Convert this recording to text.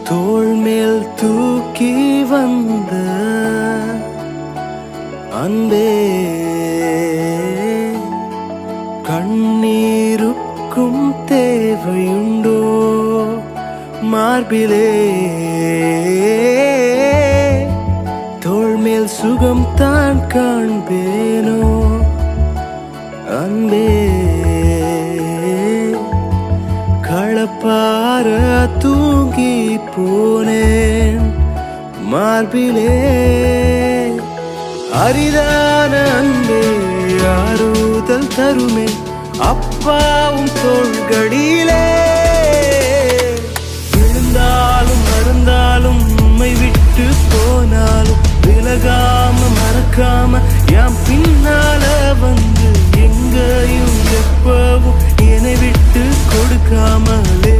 தோள் மேல் தூக்கி வந்த அன்பே, கண்ணீருக்கும் தேவையுண்டோ மார்பிலே? தோள் மேல் சுகம் தான் காண்பேனோ அன்பே, களப்பார தூங்கி போனேன் மார்பிலே. அரிதான அன்பே ஆறுதல் தருமே அப்பாவும் தோள்களிலே. விழுந்தாலும் மறந்தாலும் உம்மை விட்டு போனாலும் விலகாம மறக்காம என் பின்னால வந்து எங்கேயும் எப்பவும் என்னை விட்டு கொடுக்காமலே